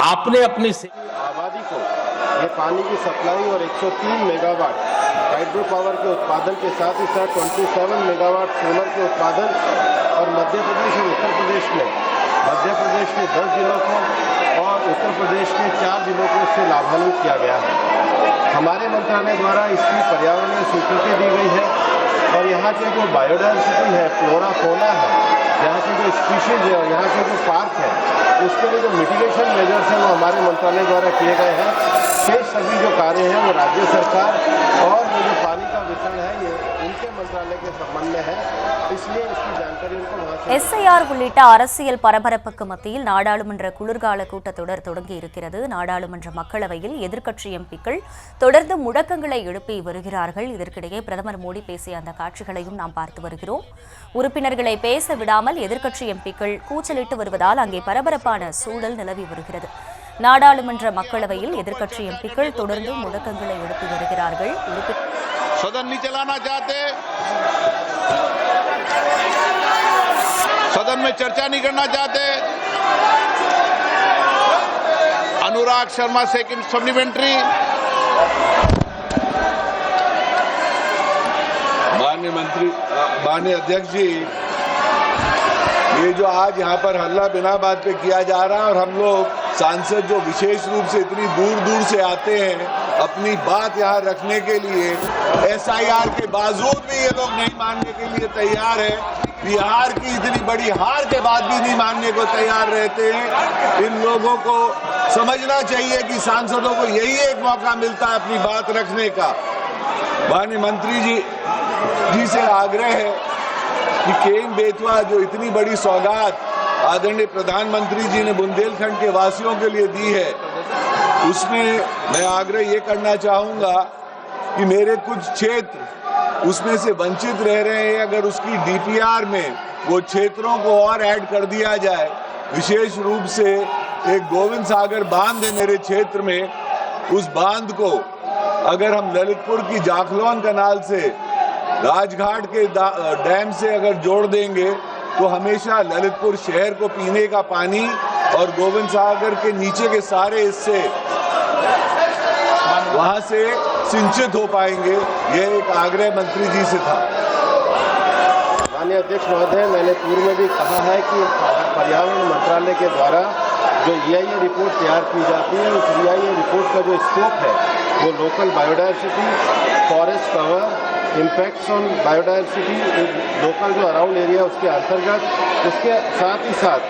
आपने अपनी आबादी को ये पानी की सप्लाई और 103 मेगावाट हाइड्रो पावर के उत्पादन के साथ ही साथ 27 मेगावाट सोलर के उत्पादन और मध्य प्रदेश और उत्तर प्रदेश में 10 जिलों को और उत्तर प्रदेश के 4 जिलों को इससे लाभान्वित किया गया है। हमारे मंत्रालय द्वारा इसकी पर्यावरणीय स्वीकृति दी गई है और यहाँ के जो बायोडायवर्सिटी है, फ्लोरा फौना है, यहाँ के जो स्पीशीज है और यहाँ के जो पार्क है, उसके लिए जो मिटिगेशन मेजर्स हैं वो हमारे मंत्रालय द्वारा किए गए हैं। शेष सभी जो कार्य हैं वो राज्य सरकार और वो जो पानी का वितरण है ये उनके मंत्रालय के संबंध में है, इसलिए इसकी जानकारी उनको वहाँ से எஸ்ஐஆர் உள்ளிட்ட அரசியல் பரபரப்புக்கு மத்தியில் நாடாளுமன்ற குளிர்கால கூட்டத்தொடர் தொடங்கி இருக்கிறது. நாடாளுமன்ற மக்களவையில் எதிர்க்கட்சி எம்பிக்கள் தொடர்ந்து முழக்கங்களை எழுப்பி வருகிறார்கள். இதற்கிடையே பிரதமர் மோடி பேசிய அந்த காட்சிகளையும் நாம் பார்த்து வருகிறோம். உறுப்பினர்களை பேச விடாமல் எதிர்க்கட்சி எம்பிக்கள் கூச்சலிட்டு வருவதால் அங்கே பரபரப்பான சூழல் நிலவி வருகிறது. நாடாளுமன்ற மக்களவையில் எதிர்க்கட்சி எம்பிக்கள் தொடர்ந்து முழக்கங்களை எழுப்பி வருகிறார்கள். सदन नहीं चलाना चाहते, सदन में चर्चा नहीं करना चाहते। Anurag Sharma second supplementary. माननीय अध्यक्ष जी, ये जो आज यहाँ पर हल्ला बिना बात पे किया जा रहा है और हम लोग सांसद जो विशेष रूप से इतनी दूर दूर से आते हैं अपनी बात यहाँ रखने के लिए, एसआईआर के बावजूद भी ये लोग नहीं मानने के लिए तैयार है। बिहार की इतनी बड़ी हार के बाद भी नहीं मानने को तैयार रहते हैं। इन लोगों को समझना चाहिए कि सांसदों को यही एक मौका मिलता है अपनी बात रखने का। माननीय मंत्री जी से आग्रह है कि केन बेतवा जो इतनी बड़ी सौगात आदरणीय प्रधानमंत्री जी ने बुंदेलखंड के वासियों के लिए दी है, उसमें मैं आग्रह ये करना चाहूंगा कि मेरे कुछ क्षेत्र उसमें से वंचित रह रहे हैं, अगर उसकी डीपीआर में वो क्षेत्रों को और ऐड कर दिया जाए। विशेष रूप से एक गोविंद सागर बांध है मेरे क्षेत्र में, उस बांध को अगर हम ललितपुर की जाखलौन कनाल से राजघाट के डैम से अगर जोड़ देंगे तो हमेशा ललितपुर शहर को पीने का पानी और गोविंद सागर के नीचे के सारे हिस्से वहां से सिंचित हो पाएंगे। यह एक आग्रह मंत्री जी से था। माननीय अध्यक्ष महोदय, मैंने पूर्व में भी कहा है कि पर्यावरण मंत्रालय के द्वारा जो EIA रिपोर्ट तैयार की जाती है, उस EIA रिपोर्ट का जो स्कोप है वो local biodiversity, forest cover, impacts on biodiversity, local जो अराउंड एरिया उसके अंतर्गत, उसके साथ ही साथ